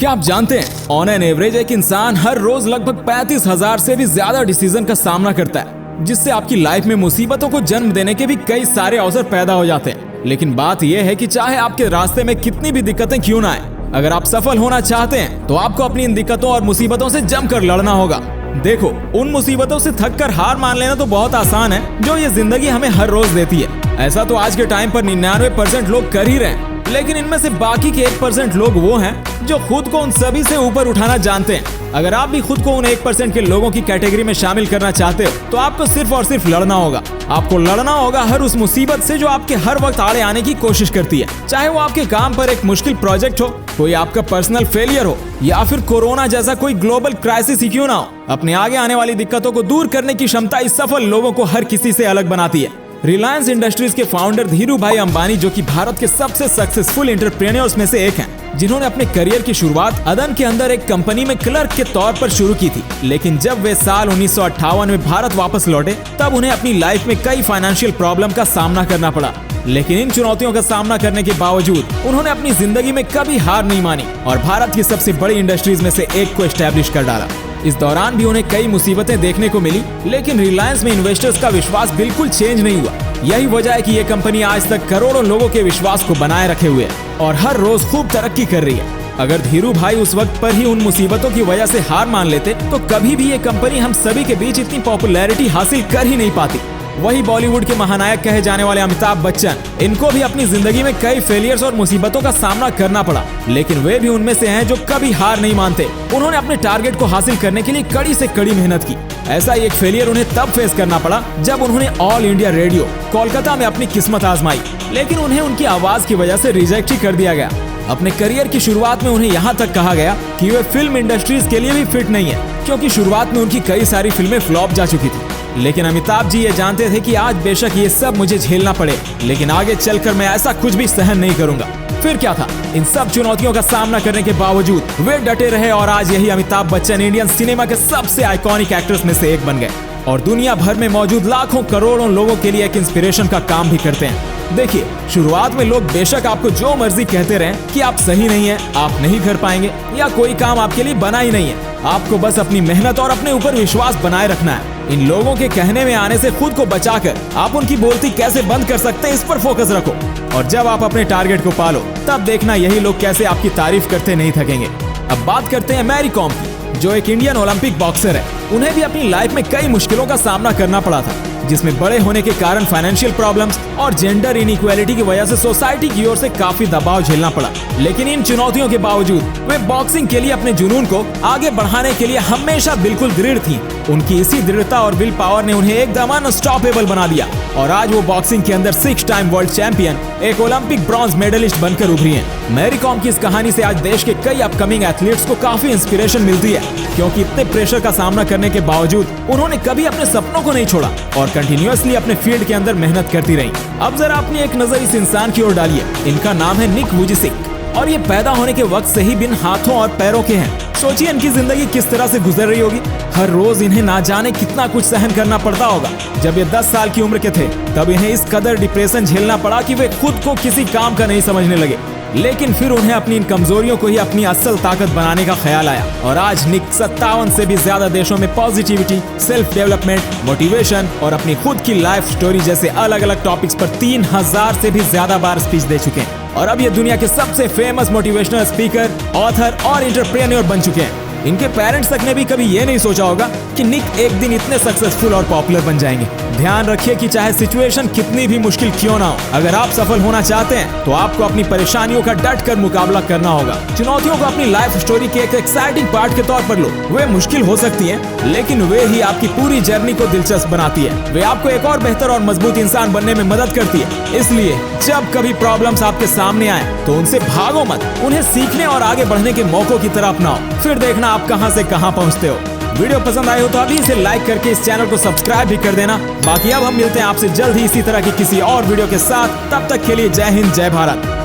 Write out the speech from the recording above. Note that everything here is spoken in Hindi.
क्या आप जानते हैं ऑन एन एवरेज एक इंसान हर रोज लगभग 35,000 से भी ज्यादा डिसीजन का सामना करता है, जिससे आपकी लाइफ में मुसीबतों को जन्म देने के भी कई सारे अवसर पैदा हो जाते हैं। लेकिन बात यह है कि चाहे आपके रास्ते में कितनी भी दिक्कतें क्यों ना आए, अगर आप सफल होना चाहते हैं तो आपको अपनी इन दिक्कतों और मुसीबतों से जमकर लड़ना होगा। देखो, उन मुसीबतों से थककर हार मान लेना तो बहुत आसान है जो ये जिंदगी हमें हर रोज देती है। ऐसा तो आज के टाइम पर 99% लोग कर ही रहे हैं, लेकिन इनमें से बाकी के 1% लोग वो हैं जो खुद को उन सभी से ऊपर उठाना जानते हैं। अगर आप भी खुद को उन 1% के लोगों की कैटेगरी में शामिल करना चाहते हो तो आपको सिर्फ और सिर्फ लड़ना होगा। आपको लड़ना होगा हर उस मुसीबत से जो आपके हर वक्त आड़े आने की कोशिश करती है, चाहे वो आपके काम पर एक मुश्किल प्रोजेक्ट हो, कोई आपका पर्सनल फेलियर हो, या फिर कोरोना जैसा कोई ग्लोबल क्राइसिस ही क्यों ना हो। अपने आगे आने वाली दिक्कतों को दूर करने की क्षमता इस सफल लोगों को हर किसी से अलग बनाती है। रिलायंस इंडस्ट्रीज के फाउंडर धीरू भाई अंबानी, जो कि भारत के सबसे सक्सेसफुल एंटरप्रेन्योर्स में से एक हैं, जिन्होंने अपने करियर की शुरुआत अदन के अंदर एक कंपनी में क्लर्क के तौर पर शुरू की थी। लेकिन जब वे साल 1958 में भारत वापस लौटे तब उन्हें अपनी लाइफ में कई फाइनेंशियल प्रॉब्लम का सामना करना पड़ा। लेकिन इन चुनौतियों का सामना करने के बावजूद उन्होंने अपनी जिंदगी में कभी हार नहीं मानी और भारत की सबसे बड़ी इंडस्ट्रीज में से एक को एस्टैब्लिश कर डाला। इस दौरान भी उन्हें कई मुसीबतें देखने को मिली, लेकिन रिलायंस में इन्वेस्टर्स का विश्वास बिल्कुल चेंज नहीं हुआ। यही वजह है कि ये कंपनी आज तक करोड़ों लोगों के विश्वास को बनाए रखे हुए है और हर रोज खूब तरक्की कर रही है। अगर धीरू भाई उस वक्त पर ही उन मुसीबतों की वजह से हार मान लेते तो कभी भी ये कंपनी हम सभी के बीच इतनी पॉपुलैरिटी हासिल कर ही नहीं पाती। वही बॉलीवुड के महानायक कहे जाने वाले अमिताभ बच्चन, इनको भी अपनी जिंदगी में कई फेलियर्स और मुसीबतों का सामना करना पड़ा, लेकिन वे भी उनमें से हैं जो कभी हार नहीं मानते। उन्होंने अपने टारगेट को हासिल करने के लिए कड़ी से कड़ी मेहनत की। ऐसा एक फेलियर उन्हें तब फेस करना पड़ा जब उन्होंने ऑल इंडिया रेडियो कोलकाता में अपनी किस्मत आजमाई, लेकिन उन्हें उनकी आवाज की वजह से रिजेक्ट ही कर दिया गया। अपने करियर की शुरुआत में उन्हें यहाँ तक कहा गया कि वे फिल्म इंडस्ट्रीज के लिए भी फिट नहीं है, क्योंकि शुरुआत में उनकी कई सारी फिल्में फ्लॉप जा चुकी थी। लेकिन अमिताभ जी ये जानते थे कि आज बेशक ये सब मुझे झेलना पड़े, लेकिन आगे चलकर मैं ऐसा कुछ भी सहन नहीं करूंगा। फिर क्या था, इन सब चुनौतियों का सामना करने के बावजूद वे डटे रहे और आज यही अमिताभ बच्चन इंडियन सिनेमा के सबसे आइकॉनिक एक्टर्स में से एक बन गए और दुनिया भर में मौजूद लाखों करोड़ों लोगों के लिए एक इंस्पिरेशन का काम भी करते हैं। देखिए, शुरुआत में लोग बेशक आपको जो मर्जी कहते रहें कि आप सही नहीं है, आप नहीं कर पाएंगे या कोई काम आपके लिए बना ही नहीं है। आपको बस अपनी मेहनत और अपने ऊपर विश्वास बनाए रखना है। इन लोगों के कहने में आने से खुद को बचाकर आप उनकी बोलती कैसे बंद कर सकते हैं, इस पर फोकस रखो। और जब आप अपने टारगेट को पालो तब देखना यही लोग कैसे आपकी तारीफ करते नहीं थकेंगे। अब बात करते हैं मैरी कॉम की, जो एक इंडियन ओलंपिक बॉक्सर है। उन्हें भी अपनी लाइफ में कई मुश्किलों का सामना करना पड़ा था, जिसमें बड़े होने के कारण फाइनेंशियल प्रॉब्लम्स और जेंडर इनइक्वालिटी की वजह से सोसाइटी की ओर से काफी दबाव झेलना पड़ा। लेकिन इन चुनौतियों के बावजूद वे बॉक्सिंग के लिए अपने जुनून को आगे बढ़ाने के लिए हमेशा बिल्कुल दृढ़ थीं। उनकी इसी दृढ़ता और विल पावर ने उन्हें एकदम अनस्टॉपेबल बना दिया और आज वो बॉक्सिंग के अंदर 6 टाइम वर्ल्ड चैंपियन, एक ओलंपिक ब्रॉन्ज मेडलिस्ट बनकर उभरी हैं। मैरी कॉम की इस कहानी से आज देश के कई अपकमिंग एथलीट्स को काफी इंस्पिरेशन मिलती है, क्योंकि इतने प्रेशर का सामना करने के बावजूद उन्होंने कभी अपने सपनों को नहीं छोड़ा और कंटिन्यूअसली अपने फील्ड के अंदर मेहनत करती रही। अब जरा अपनी एक नजर इस इंसान की ओर डालिए। इनका नाम है निक वुजिसिक और ये पैदा होने के वक्त से ही बिन हाथों और पैरों के हैं। सोचिए इनकी जिंदगी किस तरह से गुजर रही होगी। हर रोज इन्हें ना जाने कितना कुछ सहन करना पड़ता होगा। जब ये 10 साल की उम्र के थे तब इन्हें इस कदर डिप्रेशन झेलना पड़ा कि वे खुद को किसी काम का नहीं समझने लगे। लेकिन फिर उन्हें अपनी इन कमजोरियों को ही अपनी असल ताकत बनाने का ख्याल आया और आज निक 57 से भी ज्यादा देशों में पॉजिटिविटी, सेल्फ डेवलपमेंट, मोटिवेशन और अपनी खुद की लाइफ स्टोरी जैसे अलग अलग टॉपिक्स पर 3000 से भी ज्यादा बार स्पीच दे चुके हैं और अब ये दुनिया के सबसे फेमस मोटिवेशनल स्पीकर, ऑथर और एंटरप्रेन्योर बन चुके हैं। इनके पेरेंट्स तक ने भी कभी ये नहीं सोचा होगा कि निक एक दिन इतने सक्सेसफुल और पॉपुलर बन जाएंगे। ध्यान रखिए कि चाहे सिचुएशन कितनी भी मुश्किल क्यों ना हो, अगर आप सफल होना चाहते हैं तो आपको अपनी परेशानियों का डट कर मुकाबला करना होगा। चुनौतियों को अपनी लाइफ स्टोरी के एक एक्साइटिंग पार्ट के तौर पर लो। वे मुश्किल हो सकती हैं, लेकिन वे ही आपकी पूरी जर्नी को दिलचस्प बनाती है। वे आपको एक और बेहतर और मजबूत इंसान बनने में मदद करती है। इसलिए जब कभी प्रॉब्लम्स आपके सामने आए तो उनसे भागो मत, उन्हें सीखने और आगे बढ़ने के मौकों की तरह अपनाओ। फिर देखना आप कहां से कहां पहुंचते हो। वीडियो पसंद आए हो तो अभी इसे लाइक करके इस चैनल को सब्सक्राइब भी कर देना। बाकी अब हम मिलते हैं आपसे जल्द ही इसी तरह की किसी और वीडियो के साथ। तब तक के लिए जय हिंद, जय भारत।